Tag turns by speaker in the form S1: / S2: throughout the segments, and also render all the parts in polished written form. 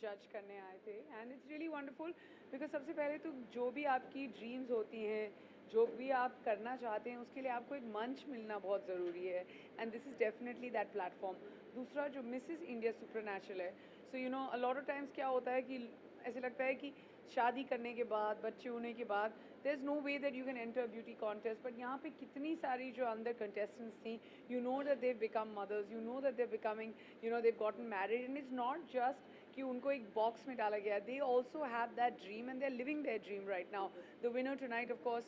S1: जज करने आए थे and it's really wonderful because सबसे पहले तो जो भी आपकी ड्रीम्स होती हैं, जो भी आप करना चाहते हैं, उसके लिए आपको एक मंच मिलना बहुत ज़रूरी है and this is definitely that platform. दूसरा जो मिसेस इंडिया सुपरनैचुरल है, so you know a lot of times क्या होता है कि ऐसे लगता है कि शादी करने के बाद, बच्चे होने के बाद there is no way that you can enter beauty contest, but यहाँ पे कितनी सारी जो अंदर कंटेस्टेंट्स थी, you know that they become mothers, you know that they becoming, you know they gotten married and it's not just कि उनको एक बॉक्स में डाला गया, they also have that dream and they are living their dream right now. The winner tonight of course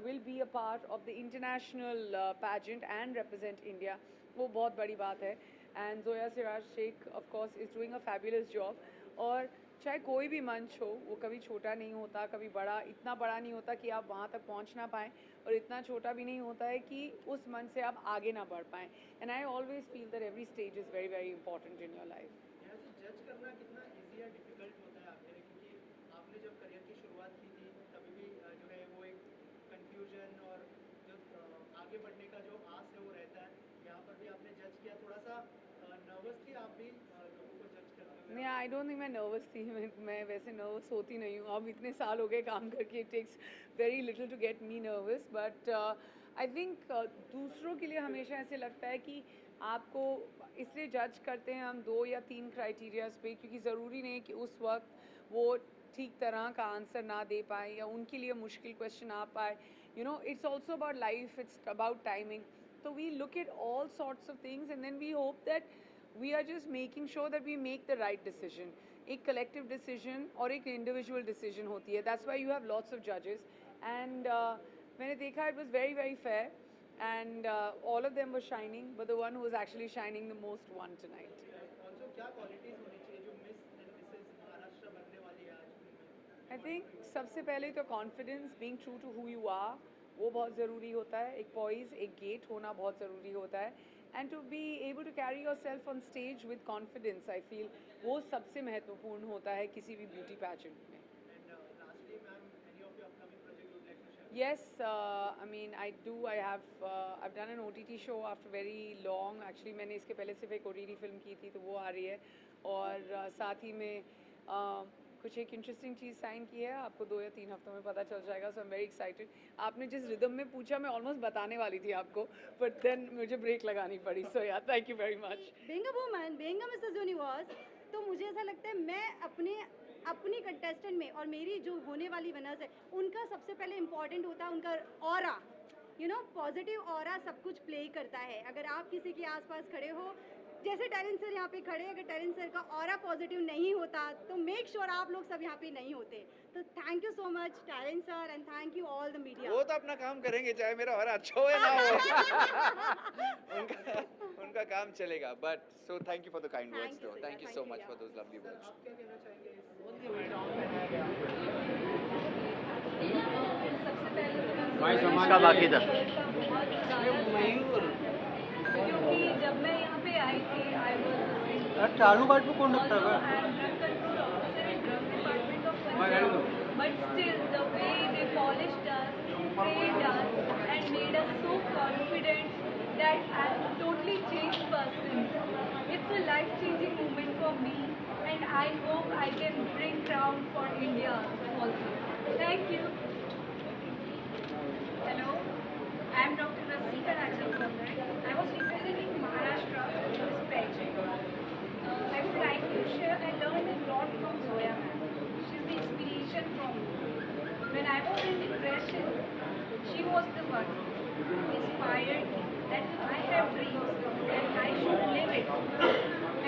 S1: will be a part of the international pageant and represent India. वो बहुत बड़ी बात है and Zoya Siraj Shaikh of course is doing a fabulous job. और चाहे कोई भी मंच हो, वो कभी छोटा नहीं होता, कभी बड़ा, इतना बड़ा नहीं होता कि आप वहाँ तक पहुँच ना पाएँ, और इतना छोटा भी नहीं होता है कि उस मंच से आप आगे ना बढ़ पाएँ। And I always feel that every stage is very very important in your life.
S2: जज करना कितना इजी या डिफिकल्ट होता है आपके लिए, क्योंकि आपने जब करियर की शुरुआत की थी तभी भी जो है वो एक कंफ्यूजन और जो आगे बढ़ने का जो आस है वो रहता है। यहाँ पर भी आपने जज किया, थोड़ा सा नर्वस थी आप भी लोगों को जज करते हुए?
S1: नहीं, आई डोंट थिंक मैं नर्वस थी। मैं वैसे नर्वस होती नहीं हूँ, अब इतने साल हो गए काम करके, it takes very little to get me nervous, but I think दूसरों के लिए हमेशा ऐसे लगता है कि आपको इसलिए जज करते हैं हम 2 या 3 क्राइटेरियाज पे, क्योंकि ज़रूरी नहीं कि उस वक्त वो ठीक तरह का आंसर ना दे पाए या उनके लिए मुश्किल क्वेश्चन आ पाए। You know it's also about life, it's about timing. तो we look at all sorts of things and then we hope that we are just making sure that we make the right decision. एक collective decision और एक individual decision होती है. That's why you have lots of judges. And मैंने देखा it was very very fair, and all of them were shining, but the one who was actually shining the most won tonight.
S2: Also क्या qualities होनी चाहिए जो miss and Mrs Maharashtra बनने वाली है आज
S1: I think सबसे पहले तो confidence, being true to who you are, वो बहुत ज़रूरी होता है। एक poise, एक gate होना बहुत ज़रूरी होता है, and to be able to carry yourself on stage with confidence, I feel वो सबसे महत्वपूर्ण होता है किसी भी beauty pageant में।
S2: And lastly ma'am, any of your upcoming project would like to share?
S1: Yes, I mean I do. I've done an OTT show after very long. Actually मैंने इसके पहले सिर्फ एक OTT फिल्म की थी, तो वो आ रही है, और साथ ही में कुछ एक इंटरेस्टिंग चीज़ साइन की है, आपको 2 या 3 हफ्तों में पता चल जाएगा। सो आई एम वेरी एक्साइटेड। आपने जिस रिदम में पूछा, मैं ऑलमोस्ट बताने वाली थी आपको, बट देन मुझे ब्रेक लगानी पड़ी। सो या thank you very much.
S3: Being a woman, being a Mrs universe, तो मुझे ऐसा लगता है मैं अपने अपनी कंटेस्टेंट में और मेरी जो होने वाली विनर्स है उनका सबसे पहले इम्पॉर्टेंट होता है उनका aura. You know positive aura सब कुछ प्ले करता है। अगर आप किसी के आसपास खड़े हो, जैसे टैलेंट सर यहाँ पे खड़े, अगर टैलेंट सर का ऑरा पॉजिटिव नहीं होता तो मेक श्योर आप लोग सब यहाँ पे नहीं होते। तो thank you so much talent sir and thank you all the media.
S4: वो तो अपना काम करेंगे, चाहे मेरा और अच्छा हो या ना हो। उनका उनका काम चलेगा, but so thank you for the kind words
S3: Thank you,
S4: दो।
S3: sir.
S4: Thank you
S3: Thank
S4: so
S3: you,
S4: much
S3: yeah.
S4: For those lovely words.
S2: आप क्या कहना चाहेंगे इस बहुत ही स्ट्रॉन्ग बनाया गया?
S5: सबसे पहले तो मैं
S6: भाई
S5: जोया
S6: समाज का बाकी था।
S5: का बहुत ज़्यादा क्योंकि जब मैं यहाँ पे आई थी आई वाज
S6: चालू बाट पे कौन रखता है?
S5: I am drug control officer in drug department of Punjab, but still the way they polished us, trained us and made us so confident that I'm a totally changed person. It's a life changing moment for me and I hope I can bring crown for India also. Thank you. Hello, I am Dr. Rasika Rajapandar. I was representing Maharashtra in this pageant. I would like to share I learned a lot from Zoya ma'am. She's the inspiration for me. When I was in depression, she was the one who inspired me that I have dreams and I should live it.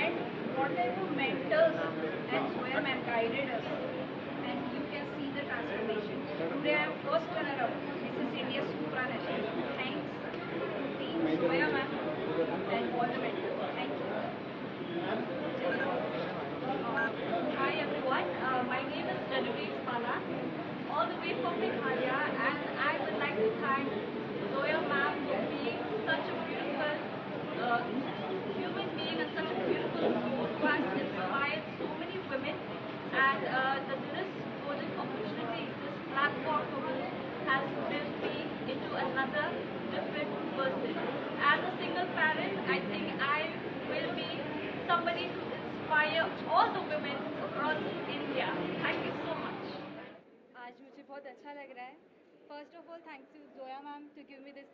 S5: And whatever mentors and Zoya ma'am guided us, and you can see the transformation. Today I am first runner-up, Mrs. India Supranational. Thanks to team Zoya ma'am and all the mentors. Thank you. Hi everyone, my name is Genevieve Pala, all the way from Meghalaya, and I would like to thank Zoya ma'am for being such a beautiful human being and such a beautiful soul who has inspired so many women, and this golden opportunity, this platform for me has built me into another different person. As a single parent, I think I will be somebody to inspire all the women across India. Thank you so much.
S3: आज मुझे बहुत अच्छा लग रहा है. First of all, thanks to Zoya ma'am to give me this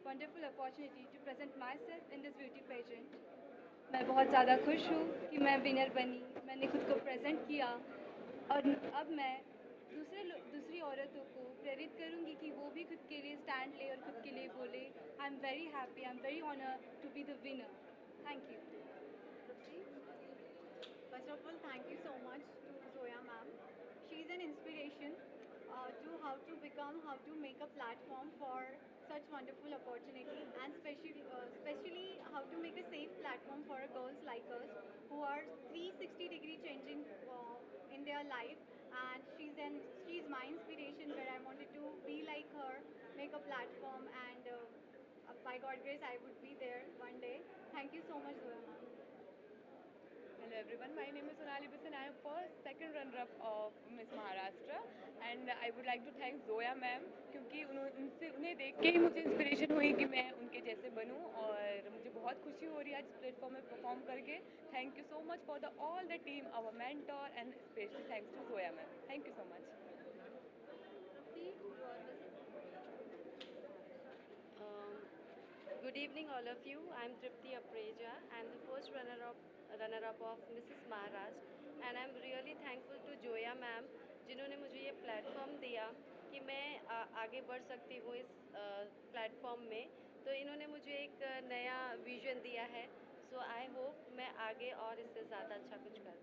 S3: wonderful opportunity to present myself in this beauty pageant. मैं बहुत ज़्यादा खुश हूँ कि मैं विनर बनी, मैंने खुद को प्रेजेंट किया और अब मैं दूसरी औरतों को प्रेरित करूँगी कि वो भी खुद के लिए स्टैंड ले और खुद के लिए बोले. I am very happy, I am very honoured to be the winner. Thank you.
S6: First of all, thank you so much to Zoya ma'am. She's an inspiration to how to make a platform for such wonderful opportunity, and especially how to make a safe platform for girls like us who are 360-degree changing in their life. And she's my inspiration, where I wanted to be like her, make a platform, and by God grace, I would be there one day. Thank you so much, Zoya ma'am.
S7: Hello everyone, my name is Sonali Bisan. I am first second runner-up of Miss Maharashtra and I would like to thank Zoya ma'am क्योंकि उन्हें देख के ही मुझे inspiration हुई कि मैं उनके जैसे बनूं और मुझे बहुत खुशी हो रही है आज प्लेटफॉर्म में परफॉर्म करके. Thank you so much for the all the team, our mentor and specially thanks to Zoya ma'am. Thank you so much.
S8: Good evening, all of you. I'm Tripti Apreja. I'm the first runner-up of Mrs. Maharashtra, and I'm really thankful to Zoya ma'am, जिन्होंने मुझे ये platform दिया कि मैं आगे बढ़ सकती हूँ इस प्लेटफॉर्म में. तो इन्होंने मुझे एक नया विजन दिया है. सो आई होप मैं आगे और इससे ज़्यादा अच्छा कुछ कर